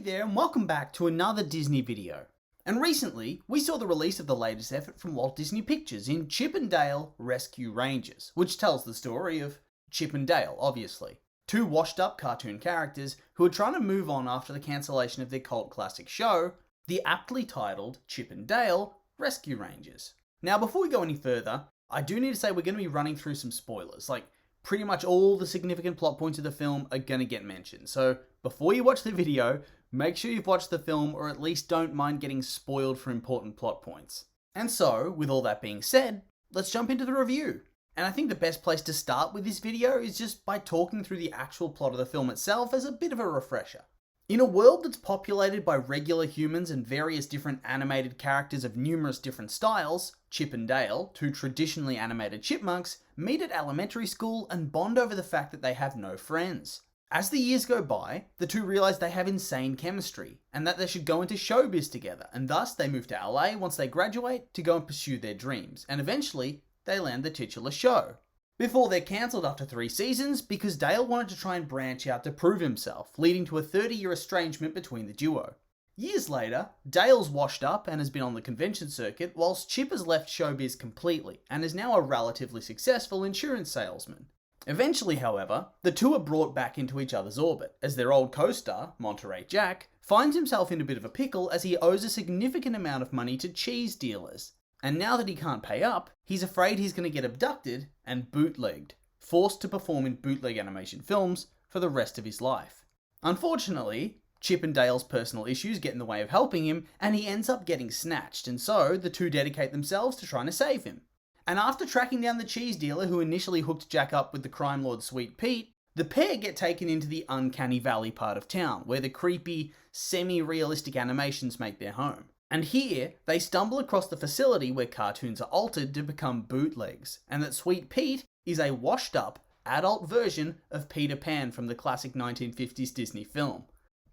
there and welcome back to another Disney video. And recently, we saw the release of the latest effort from Walt Disney Pictures in Chip and Dale Rescue Rangers, which tells the story of Chip and Dale, obviously. Two washed up cartoon characters who are trying to move on after the cancellation of their cult classic show, the aptly titled Chip and Dale Rescue Rangers. Now before we go any further, I do need to say we're going to be running through some spoilers, like pretty much all the significant plot points of the film are going to get mentioned. So before you watch the video, make sure you've watched the film or at least don't mind getting spoiled for important plot points. And so, with all that being said, let's jump into the review. And I think the best place to start with this video is just by talking through the actual plot of the film itself as a bit of a refresher. In a world that's populated by regular humans and various different animated characters of numerous different styles, Chip and Dale, two traditionally animated chipmunks, meet at elementary school and bond over the fact that they have no friends. As the years go by, the two realise they have insane chemistry, and that they should go into showbiz together, and thus they move to LA once they graduate to go and pursue their dreams, and eventually, they land the titular show. Before they're cancelled after 3 seasons because Dale wanted to try and branch out to prove himself, leading to a 30-year estrangement between the duo. Years later, Dale's washed up and has been on the convention circuit, whilst Chip has left showbiz completely and is now a relatively successful insurance salesman. Eventually, however, the two are brought back into each other's orbit, as their old co-star, Monterey Jack, finds himself in a bit of a pickle as he owes a significant amount of money to cheese dealers. And now that he can't pay up, he's afraid he's going to get abducted and bootlegged, forced to perform in bootleg animation films for the rest of his life. Unfortunately, Chip and Dale's personal issues get in the way of helping him, and he ends up getting snatched, and so the two dedicate themselves to trying to save him. And after tracking down the cheese dealer who initially hooked Jack up with the crime lord Sweet Pete, the pair get taken into the Uncanny Valley part of town, where the creepy, semi-realistic animations make their home. And here, they stumble across the facility where cartoons are altered to become bootlegs, and that Sweet Pete is a washed-up, adult version of Peter Pan from the classic 1950s Disney film.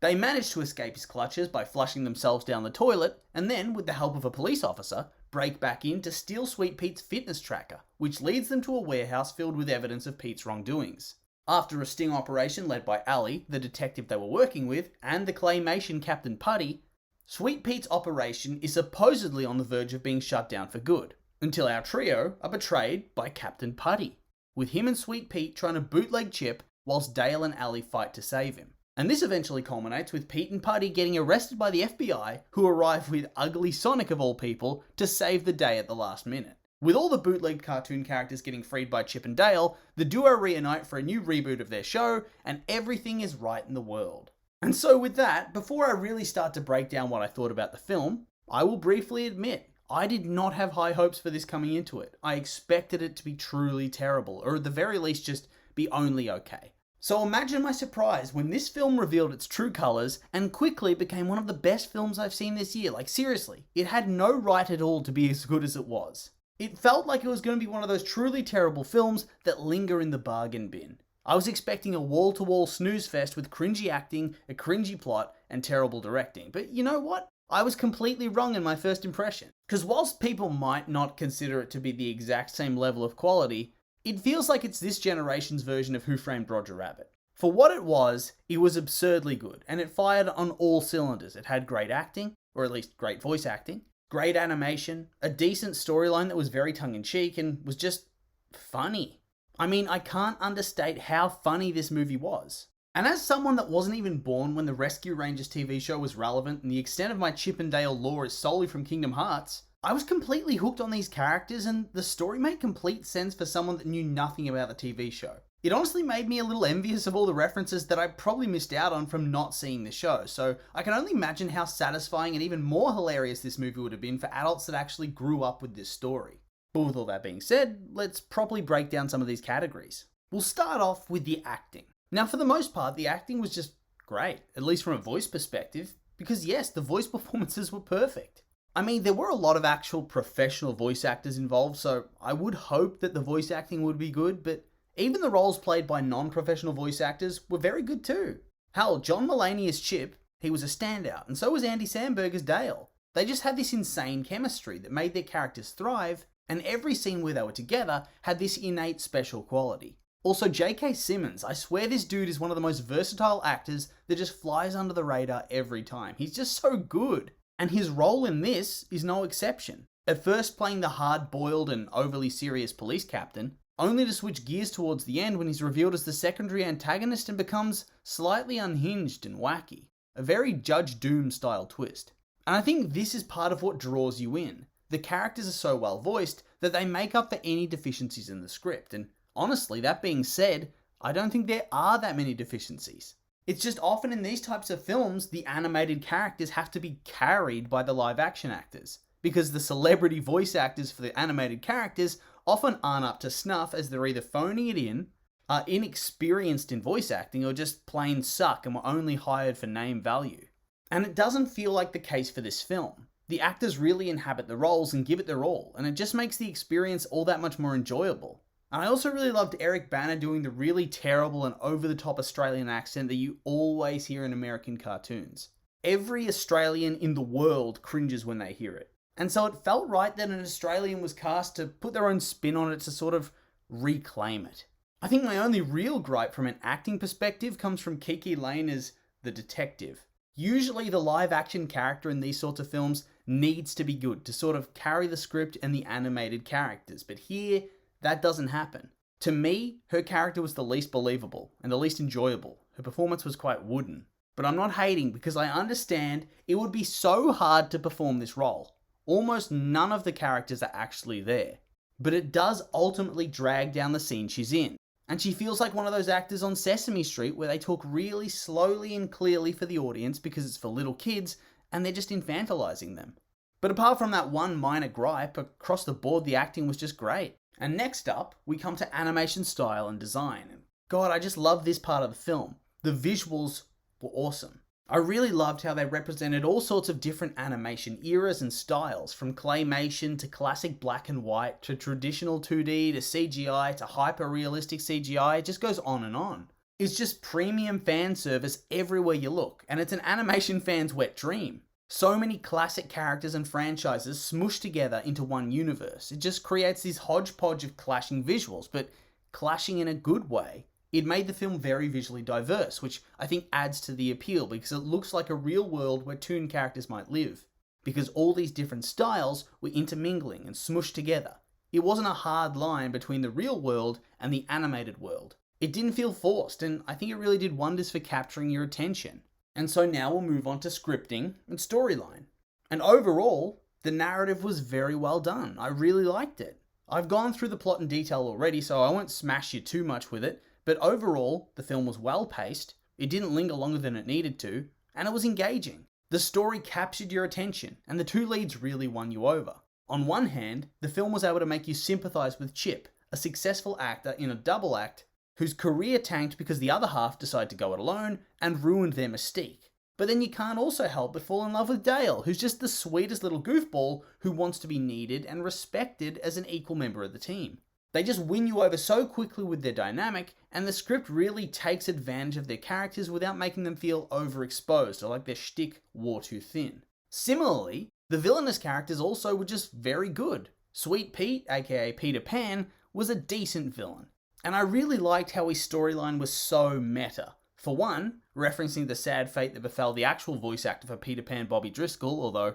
They manage to escape his clutches by flushing themselves down the toilet, and then, with the help of a police officer, break back in to steal Sweet Pete's fitness tracker, which leads them to a warehouse filled with evidence of Pete's wrongdoings. After a sting operation led by Ali, the detective they were working with, and the claymation Captain Putty, Sweet Pete's operation is supposedly on the verge of being shut down for good, until our trio are betrayed by Captain Putty, with him and Sweet Pete trying to bootleg Chip whilst Dale and Ali fight to save him. And this eventually culminates with Pete and Putty getting arrested by the FBI, who arrive with Ugly Sonic of all people to save the day at the last minute. With all the bootleg cartoon characters getting freed by Chip and Dale, the duo reunite for a new reboot of their show, and everything is right in the world. And so with that, before I really start to break down what I thought about the film, I will briefly admit, I did not have high hopes for this coming into it. I expected it to be truly terrible, or at the very least just be only okay. So imagine my surprise when this film revealed its true colours and quickly became one of the best films I've seen this year. Like seriously, it had no right at all to be as good as it was. It felt like it was going to be one of those truly terrible films that linger in the bargain bin. I was expecting a wall-to-wall snooze fest with cringy acting, a cringy plot, and terrible directing. But you know what? I was completely wrong in my first impression. Because whilst people might not consider it to be the exact same level of quality, it feels like it's this generation's version of Who Framed Roger Rabbit. For what it was absurdly good, and it fired on all cylinders. It had great acting, or at least great voice acting, great animation, a decent storyline that was very tongue-in-cheek, and was just funny. I mean, I can't understate how funny this movie was. And as someone that wasn't even born when the Rescue Rangers TV show was relevant, and the extent of my Chip and Dale lore is solely from Kingdom Hearts, I was completely hooked on these characters, and the story made complete sense for someone that knew nothing about the TV show. It honestly made me a little envious of all the references that I probably missed out on from not seeing the show, so I can only imagine how satisfying and even more hilarious this movie would have been for adults that actually grew up with this story. But with all that being said, let's properly break down some of these categories. We'll start off with the acting. Now for the most part, the acting was just great, at least from a voice perspective, because yes, the voice performances were perfect. I mean, there were a lot of actual professional voice actors involved, so I would hope that the voice acting would be good, but even the roles played by non-professional voice actors were very good too. Hell, John Mulaney as Chip, he was a standout, and so was Andy Samberg as Dale. They just had this insane chemistry that made their characters thrive, and every scene where they were together had this innate special quality. Also, J.K. Simmons, I swear this dude is one of the most versatile actors that just flies under the radar every time. He's just so good. And his role in this is no exception. At first playing the hard-boiled and overly serious police captain, only to switch gears towards the end when he's revealed as the secondary antagonist and becomes slightly unhinged and wacky. A very Judge Doom style twist. And I think this is part of what draws you in. The characters are so well voiced that they make up for any deficiencies in the script, and honestly, that being said, I don't think there are that many deficiencies. It's just often in these types of films, the animated characters have to be carried by the live action actors, because the celebrity voice actors for the animated characters often aren't up to snuff, as they're either phoning it in, are inexperienced in voice acting, or just plain suck and were only hired for name value. And it doesn't feel like the case for this film. The actors really inhabit the roles and give it their all, and it just makes the experience all that much more enjoyable. And I also really loved Eric Bana doing the really terrible and over-the-top Australian accent that you always hear in American cartoons. Every Australian in the world cringes when they hear it. And so it felt right that an Australian was cast to put their own spin on it to sort of reclaim it. I think my only real gripe from an acting perspective comes from Kiki Lane as the detective. Usually the live action character in these sorts of films needs to be good to sort of carry the script and the animated characters, but here that doesn't happen. To me, her character was the least believable and the least enjoyable. Her performance was quite wooden. But I'm not hating, because I understand it would be so hard to perform this role. Almost none of the characters are actually there. But it does ultimately drag down the scene she's in. And she feels like one of those actors on Sesame Street where they talk really slowly and clearly for the audience because it's for little kids and they're just infantilizing them. But apart from that one minor gripe, across the board the acting was just great. And next up, we come to animation style and design. And God, I just love this part of the film. The visuals were awesome. I really loved how they represented all sorts of different animation eras and styles, from claymation to classic black and white, to traditional 2D, to CGI, to hyper-realistic CGI. It just goes on and on. It's just premium fan service everywhere you look, and it's an animation fan's wet dream. So many classic characters and franchises smushed together into one universe. It just creates this hodgepodge of clashing visuals, but clashing in a good way. It made the film very visually diverse, which I think adds to the appeal because it looks like a real world where toon characters might live. Because all these different styles were intermingling and smushed together. It wasn't a hard line between the real world and the animated world. It didn't feel forced, and I think it really did wonders for capturing your attention. And so now we'll move on to scripting and storyline. And overall, the narrative was very well done. I really liked it. I've gone through the plot in detail already, so I won't smash you too much with it. But overall, the film was well paced, it didn't linger longer than it needed to, and it was engaging. The story captured your attention, and the two leads really won you over. On one hand, the film was able to make you sympathise with Chip, a successful actor in a double act, whose career tanked because the other half decided to go it alone and ruined their mystique. But then you can't also help but fall in love with Dale, who's just the sweetest little goofball who wants to be needed and respected as an equal member of the team. They just win you over so quickly with their dynamic, and the script really takes advantage of their characters without making them feel overexposed or like their shtick wore too thin. Similarly, the villainous characters also were just very good. Sweet Pete, aka Peter Pan, was a decent villain. And I really liked how his storyline was so meta. For one, referencing the sad fate that befell the actual voice actor for Peter Pan, Bobby Driscoll, although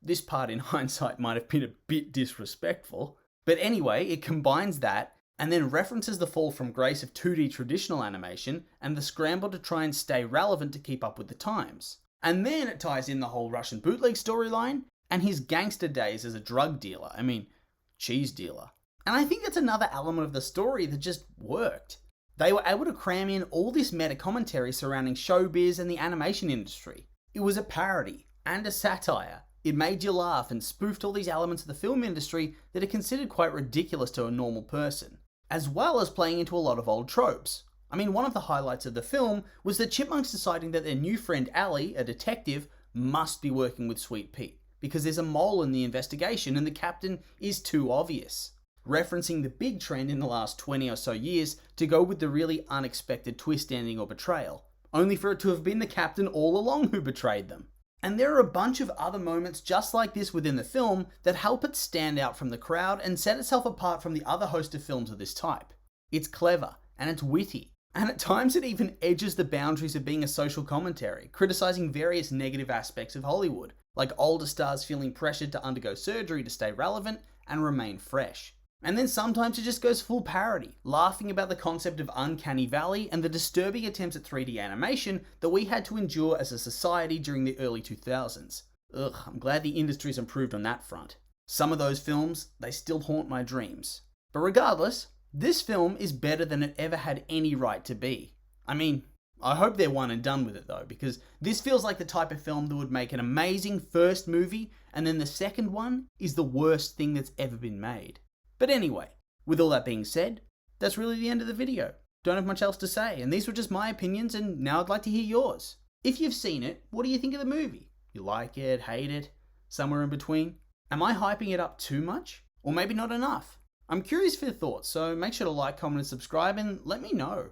this part in hindsight might have been a bit disrespectful. But anyway, it combines that and then references the fall from grace of 2D traditional animation and the scramble to try and stay relevant to keep up with the times. And then it ties in the whole Russian bootleg storyline and his gangster days as a drug dealer. Cheese dealer. And I think that's another element of the story that just worked. They were able to cram in all this meta commentary surrounding showbiz and the animation industry. It was a parody and a satire. It made you laugh and spoofed all these elements of the film industry that are considered quite ridiculous to a normal person, as well as playing into a lot of old tropes. One of the highlights of the film was the Chipmunks deciding that their new friend Allie, a detective, must be working with Sweet Pete, because there's a mole in the investigation and the captain is too obvious. Referencing the big trend in the last 20 or so years to go with the really unexpected twist ending or betrayal, only for it to have been the captain all along who betrayed them. And there are a bunch of other moments just like this within the film that help it stand out from the crowd and set itself apart from the other host of films of this type. It's clever, and it's witty, And at times it even edges the boundaries of being a social commentary, criticizing various negative aspects of Hollywood, like older stars feeling pressured to undergo surgery to stay relevant and remain fresh. And then sometimes it just goes full parody, laughing about the concept of Uncanny Valley and the disturbing attempts at 3D animation that we had to endure as a society during the early 2000s. Ugh, I'm glad the industry's improved on that front. Some of those films, they still haunt my dreams. But regardless, this film is better than it ever had any right to be. I mean, I hope they're one and done with it though, because this feels like the type of film that would make an amazing first movie, and then the second one is the worst thing that's ever been made. But anyway, with all that being said, that's really the end of the video. Don't have much else to say, and these were just my opinions, and now I'd like to hear yours. If you've seen it, what do you think of the movie? You like it, hate it, somewhere in between? Am I hyping it up too much? Or maybe not enough? I'm curious for your thoughts, so make sure to like, comment, and subscribe, and let me know.